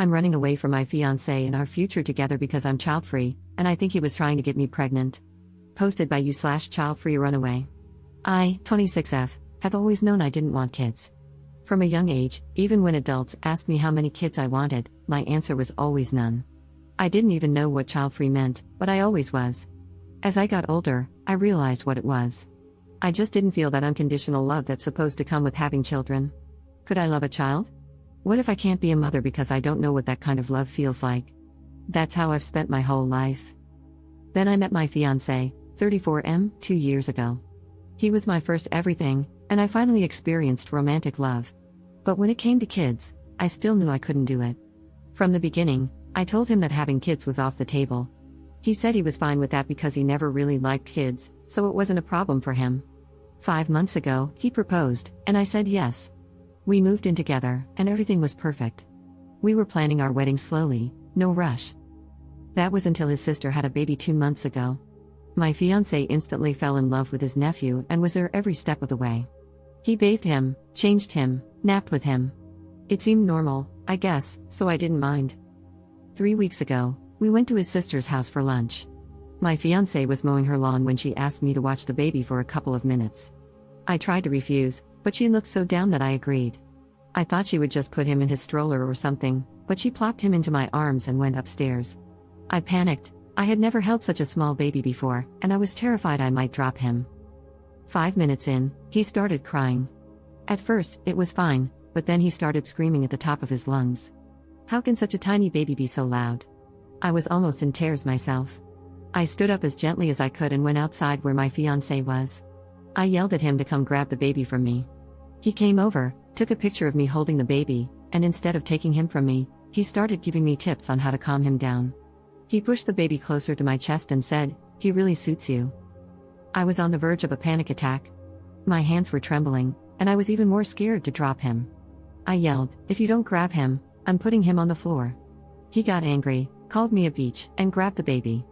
I'm running away from my fiancé and our future together because I'm child-free, and I think he was trying to get me pregnant. Posted by you/child-free runaway. I, 26F, have always known I didn't want kids. From a young age, even when adults asked me how many kids I wanted, my answer was always none. I didn't even know what child-free meant, but I always was. As I got older, I realized what it was. I just didn't feel that unconditional love that's supposed to come with having children. Could I love a child? What if I can't be a mother because I don't know what that kind of love feels like? That's how I've spent my whole life. Then I met my fiancé, 34M, 2 years ago. He was my first everything, and I finally experienced romantic love. But when it came to kids, I still knew I couldn't do it. From the beginning, I told him that having kids was off the table. He said he was fine with that because he never really liked kids, so it wasn't a problem for him. 5 months ago, he proposed, and I said yes. We moved in together, and everything was perfect. We were planning our wedding slowly, no rush. That was until his sister had a baby 2 months ago. My fiancé instantly fell in love with his nephew and was there every step of the way. He bathed him, changed him, napped with him. It seemed normal, I guess, so I didn't mind. 3 weeks ago, we went to his sister's house for lunch. My fiancé was mowing her lawn when she asked me to watch the baby for a couple of minutes. I tried to refuse, but she looked so down that I agreed. I thought she would just put him in his stroller or something, but she plopped him into my arms and went upstairs. I panicked. I had never held such a small baby before, and I was terrified I might drop him. 5 minutes in, he started crying. At first, it was fine, but then he started screaming at the top of his lungs. How can such a tiny baby be so loud? I was almost in tears myself. I stood up as gently as I could and went outside where my fiancé was. I yelled at him to come grab the baby from me. He came over, took a picture of me holding the baby, and instead of taking him from me, he started giving me tips on how to calm him down. He pushed the baby closer to my chest and said, "He really suits you." I was on the verge of a panic attack. My hands were trembling, and I was even more scared to drop him. I yelled, "If you don't grab him, I'm putting him on the floor." He got angry, called me a bitch, and grabbed the baby.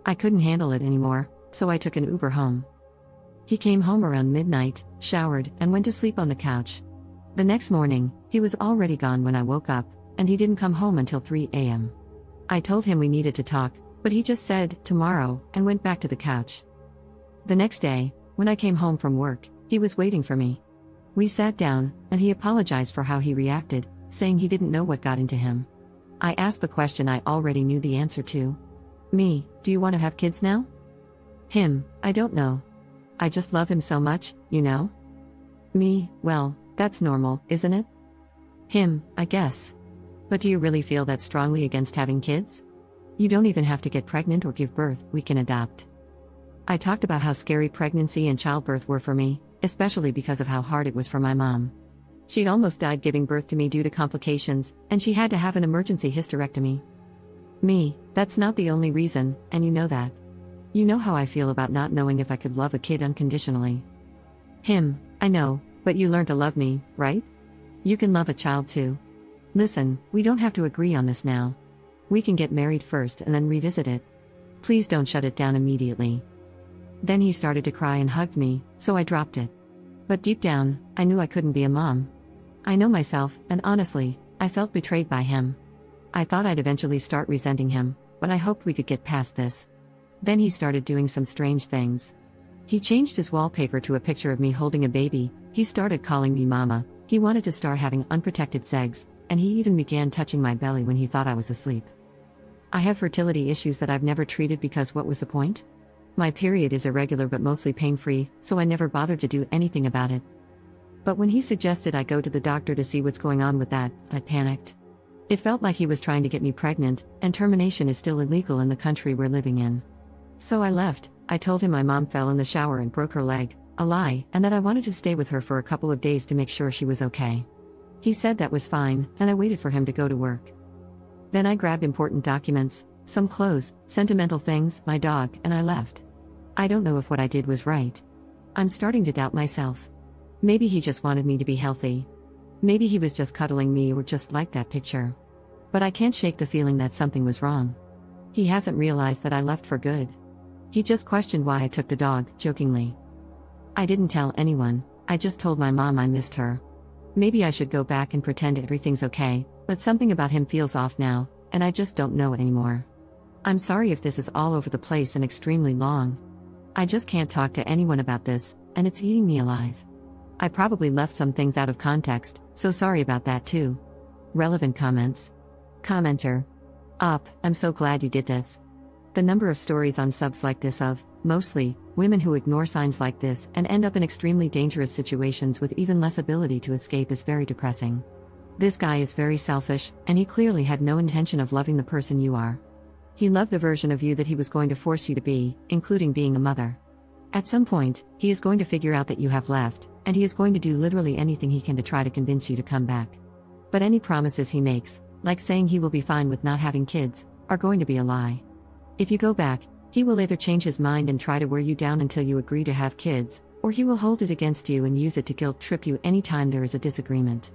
I couldn't handle it anymore, so I took an Uber home. He came home around midnight, showered, and went to sleep on the couch. The next morning, he was already gone when I woke up, and he didn't come home until 3 a.m. I told him we needed to talk, but he just said, "Tomorrow," and went back to the couch. The next day, when I came home from work, he was waiting for me. We sat down, and he apologized for how he reacted, saying he didn't know what got into him. I asked the question I already knew the answer to. Me, do you want to have kids now? Him, I don't know. I just love him so much, you know? Me, well, that's normal, isn't it? Him, I guess. But do you really feel that strongly against having kids? You don't even have to get pregnant or give birth, we can adopt. I talked about how scary pregnancy and childbirth were for me, especially because of how hard it was for my mom. She'd almost died giving birth to me due to complications, and she had to have an emergency hysterectomy. Me, that's not the only reason, and you know that. You know how I feel about not knowing if I could love a kid unconditionally. Him, I know, but you learn to love me, right? You can love a child too. Listen, we don't have to agree on this now. We can get married first and then revisit it. Please don't shut it down immediately. Then he started to cry and hugged me, so I dropped it. But deep down, I knew I couldn't be a mom. I know myself, and honestly, I felt betrayed by him. I thought I'd eventually start resenting him, but I hoped we could get past this. Then he started doing some strange things. He changed his wallpaper to a picture of me holding a baby, he started calling me mama, he wanted to start having unprotected sex, and he even began touching my belly when he thought I was asleep. I have fertility issues that I've never treated because what was the point? My period is irregular but mostly pain-free, so I never bothered to do anything about it. But when he suggested I go to the doctor to see what's going on with that, I panicked. It felt like he was trying to get me pregnant, and termination is still illegal in the country we're living in. So I left. I told him my mom fell in the shower and broke her leg, a lie, and that I wanted to stay with her for a couple of days to make sure she was okay. He said that was fine, and I waited for him to go to work. Then I grabbed important documents, some clothes, sentimental things, my dog, and I left. I don't know if what I did was right. I'm starting to doubt myself. Maybe he just wanted me to be healthy. Maybe he was just cuddling me or just liked that picture. But I can't shake the feeling that something was wrong. He hasn't realized that I left for good. He just questioned why I took the dog, jokingly. I didn't tell anyone, I just told my mom I missed her. Maybe I should go back and pretend everything's okay, But something about him feels off now, and I just don't know it anymore. I'm sorry if this is all over the place and extremely long. I just can't talk to anyone about this, and it's eating me alive. I probably left some things out of context, so sorry about that too. Relevant comments. Commenter. I'm so glad you did this. The number of stories on subs like this of, mostly, women who ignore signs like this and end up in extremely dangerous situations with even less ability to escape is very depressing. This guy is very selfish, and he clearly had no intention of loving the person you are. He loved the version of you that he was going to force you to be, including being a mother. At some point, he is going to figure out that you have left, and he is going to do literally anything he can to try to convince you to come back. But any promises he makes, like saying he will be fine with not having kids, are going to be a lie. If you go back, he will either change his mind and try to wear you down until you agree to have kids, or he will hold it against you and use it to guilt trip you anytime there is a disagreement.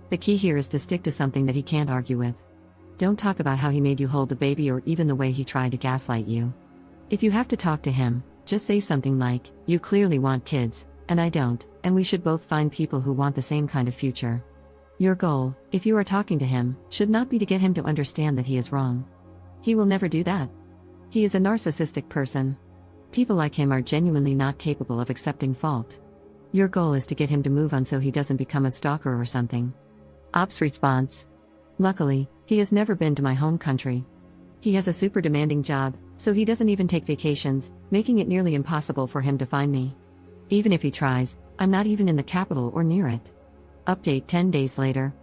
The key here is to stick to something that he can't argue with. Don't talk about how he made you hold the baby or even the way he tried to gaslight you. If you have to talk to him, just say something like, "You clearly want kids, and I don't, and we should both find people who want the same kind of future." Your goal, if you are talking to him, should not be to get him to understand that he is wrong. He will never do that. He is a narcissistic person. People like him are genuinely not capable of accepting fault. Your goal is to get him to move on so he doesn't become a stalker or something. Ops response. Luckily, he has never been to my home country. He has a super demanding job, so he doesn't even take vacations, making it nearly impossible for him to find me. Even if he tries, I'm not even in the capital or near it. Update 10 days later.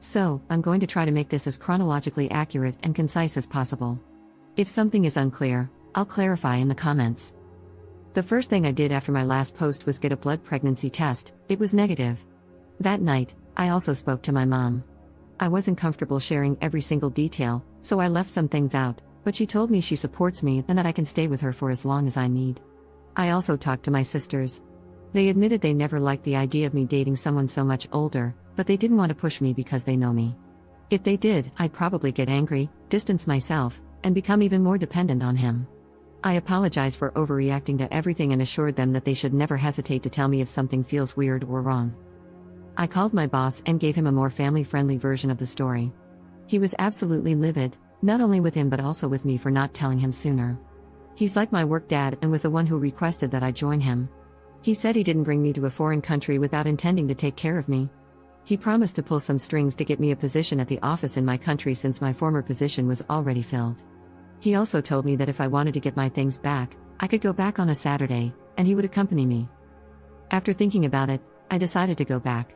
So, I'm going to try to make this as chronologically accurate and concise as possible. If something is unclear, I'll clarify in the comments. The first thing I did after my last post was get a blood pregnancy test. It was negative. That night, I also spoke to my mom. I wasn't comfortable sharing every single detail, so I left some things out, but she told me she supports me and that I can stay with her for as long as I need. I also talked to my sisters. They admitted they never liked the idea of me dating someone so much older, but they didn't want to push me because they know me. If they did, I'd probably get angry, distance myself, and become even more dependent on him. I apologized for overreacting to everything and assured them that they should never hesitate to tell me if something feels weird or wrong. I called my boss and gave him a more family-friendly version of the story. He was absolutely livid, not only with him but also with me for not telling him sooner. He's like my work dad and was the one who requested that I join him. He said he didn't bring me to a foreign country without intending to take care of me. He promised to pull some strings to get me a position at the office in my country since my former position was already filled. He also told me that if I wanted to get my things back, I could go back on a Saturday, and he would accompany me. After thinking about it, I decided to go back.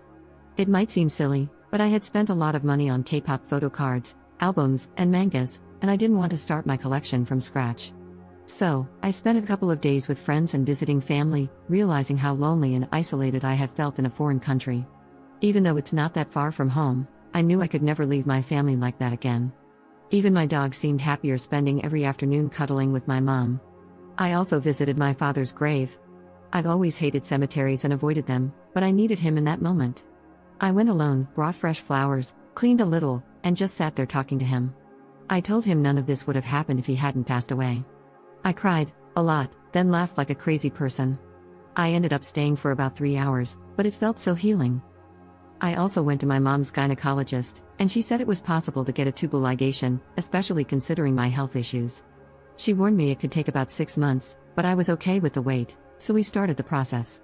It might seem silly, but I had spent a lot of money on K-pop photo cards, albums, and mangas, and I didn't want to start my collection from scratch. So, I spent a couple of days with friends and visiting family, realizing how lonely and isolated I had felt in a foreign country. Even though it's not that far from home, I knew I could never leave my family like that again. Even my dog seemed happier spending every afternoon cuddling with my mom. I also visited my father's grave. I've always hated cemeteries and avoided them, but I needed him in that moment. I went alone, brought fresh flowers, cleaned a little, and just sat there talking to him. I told him none of this would have happened if he hadn't passed away. I cried, a lot, then laughed like a crazy person. I ended up staying for about 3 hours, but it felt so healing. I also went to my mom's gynecologist, and she said it was possible to get a tubal ligation, especially considering my health issues. She warned me it could take about 6 months, but I was okay with the wait, so we started the process.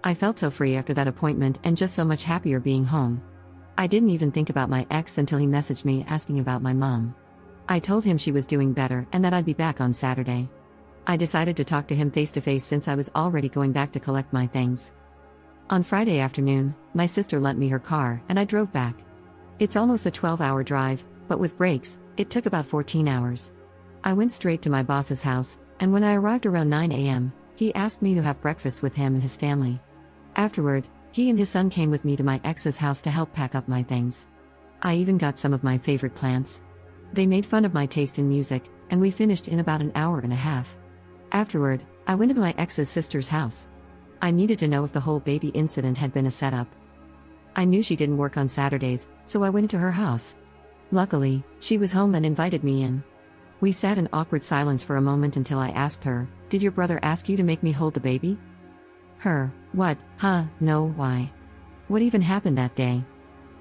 I felt so free after that appointment and just so much happier being home. I didn't even think about my ex until he messaged me asking about my mom. I told him she was doing better and that I'd be back on Saturday. I decided to talk to him face to face since I was already going back to collect my things. On Friday afternoon, my sister lent me her car and I drove back. It's almost a 12-hour drive, but with breaks, it took about 14 hours. I went straight to my boss's house, and when I arrived around 9 a.m., he asked me to have breakfast with him and his family. Afterward, he and his son came with me to my ex's house to help pack up my things. I even got some of my favorite plants. They made fun of my taste in music, and we finished in about an hour and a half. Afterward, I went to my ex's sister's house. I needed to know if the whole baby incident had been a setup. I knew she didn't work on Saturdays, so I went to her house. Luckily, she was home and invited me in. We sat in awkward silence for a moment until I asked her, "Did your brother ask you to make me hold the baby?" Her, "What, huh, no, why? What even happened that day?"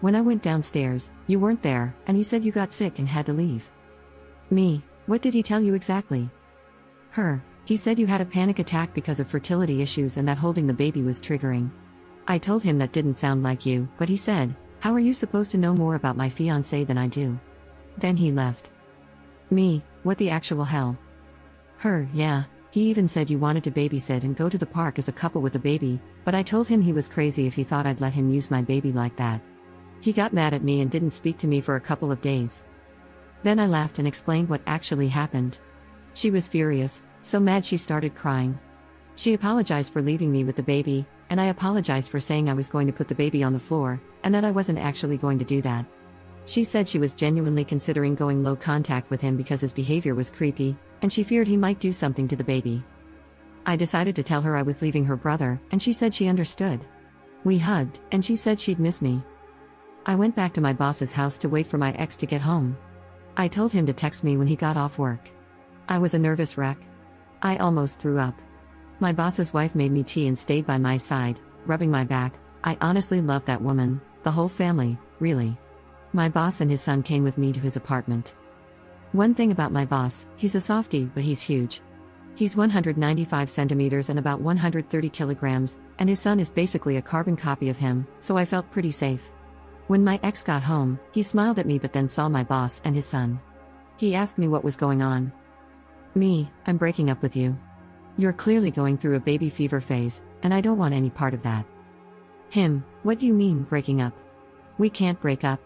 When I went downstairs, you weren't there, and he said you got sick and had to leave. Me, what did he tell you exactly? Her, he said you had a panic attack because of fertility issues and that holding the baby was triggering. I told him that didn't sound like you, but he said, how are you supposed to know more about my fiancé than I do? Then he left. Me, what the actual hell? Her, yeah, he even said you wanted to babysit and go to the park as a couple with a baby, but I told him he was crazy if he thought I'd let him use my baby like that. He got mad at me and didn't speak to me for a couple of days. Then I laughed and explained what actually happened. She was furious, so mad she started crying. She apologized for leaving me with the baby, and I apologized for saying I was going to put the baby on the floor, and that I wasn't actually going to do that. She said she was genuinely considering going low contact with him because his behavior was creepy, and she feared he might do something to the baby. I decided to tell her I was leaving her brother, and she said she understood. We hugged, and she said she'd miss me. I went back to my boss's house to wait for my ex to get home. I told him to text me when he got off work. I was a nervous wreck. I almost threw up. My boss's wife made me tea and stayed by my side, rubbing my back. I honestly loved that woman, the whole family, really. My boss and his son came with me to his apartment. One thing about my boss, he's a softie, but he's huge. He's 195 centimeters and about 130 kilograms, and his son is basically a carbon copy of him, so I felt pretty safe. When my ex got home, he smiled at me but then saw my boss and his son. He asked me what was going on. Me, I'm breaking up with you. You're clearly going through a baby fever phase, and I don't want any part of that. Him, what do you mean, breaking up? We can't break up.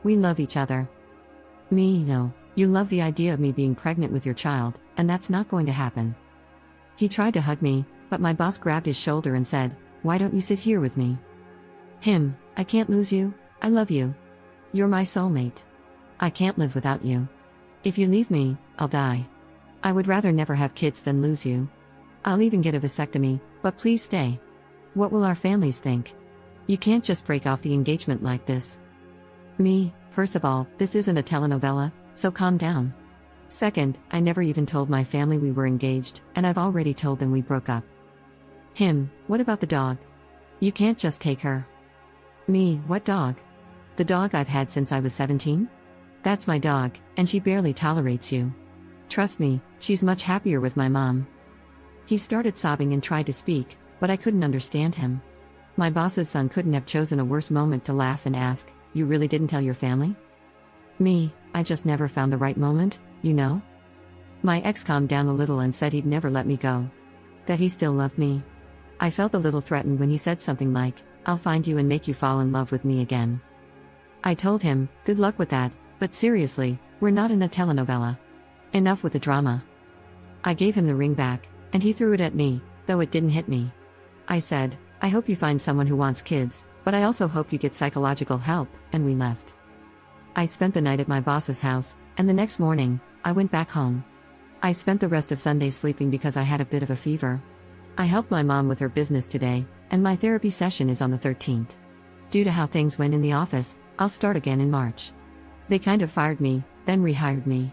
We love each other. Me, no, you love the idea of me being pregnant with your child, and that's not going to happen. He tried to hug me, but my boss grabbed his shoulder and said, why don't you sit here with me? Him, I can't lose you, I love you. You're my soulmate. I can't live without you. If you leave me, I'll die. I would rather never have kids than lose you. I'll even get a vasectomy, but please stay. What will our families think? You can't just break off the engagement like this. Me, first of all, this isn't a telenovela, so calm down. Second, I never even told my family we were engaged, and I've already told them we broke up. Him, what about the dog? You can't just take her. Me, what dog? The dog I've had since I was 17? That's my dog, and she barely tolerates you. Trust me, she's much happier with my mom. He started sobbing and tried to speak, but I couldn't understand him. My boss's son couldn't have chosen a worse moment to laugh and ask, you really didn't tell your family? Me, I just never found the right moment, you know? My ex calmed down a little and said he'd never let me go. That he still loved me. I felt a little threatened when he said something like, I'll find you and make you fall in love with me again. I told him, good luck with that, but seriously, we're not in a telenovela. Enough with the drama. I gave him the ring back, and he threw it at me, though it didn't hit me. I said, I hope you find someone who wants kids, but I also hope you get psychological help, and we left. I spent the night at my boss's house, and the next morning, I went back home. I spent the rest of Sunday sleeping because I had a bit of a fever. I helped my mom with her business today, and my therapy session is on the 13th. Due to how things went in the office, I'll start again in March. They kind of fired me, then rehired me.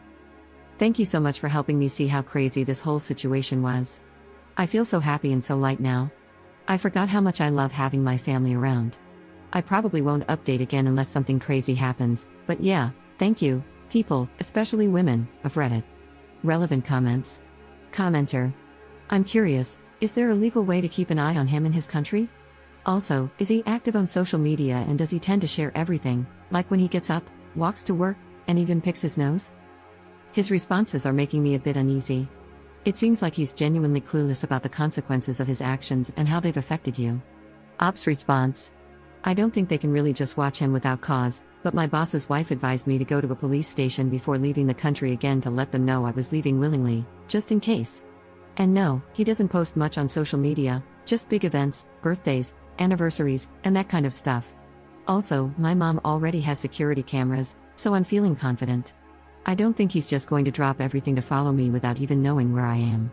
Thank you so much for helping me see how crazy this whole situation was. I feel so happy and so light now. I forgot how much I love having my family around. I probably won't update again unless something crazy happens, but yeah, thank you, people, especially women, of Reddit. Relevant comments. Commenter. I'm curious, is there a legal way to keep an eye on him in his country? Also, is he active on social media and does he tend to share everything, like when he gets up, walks to work, and even picks his nose? His responses are making me a bit uneasy. It seems like he's genuinely clueless about the consequences of his actions and how they've affected you. Ops response. I don't think they can really just watch him without cause, but my boss's wife advised me to go to a police station before leaving the country again to let them know I was leaving willingly, just in case. And no, he doesn't post much on social media, just big events, birthdays, anniversaries, and that kind of stuff. Also, my mom already has security cameras, so I'm feeling confident. I don't think he's just going to drop everything to follow me without even knowing where I am.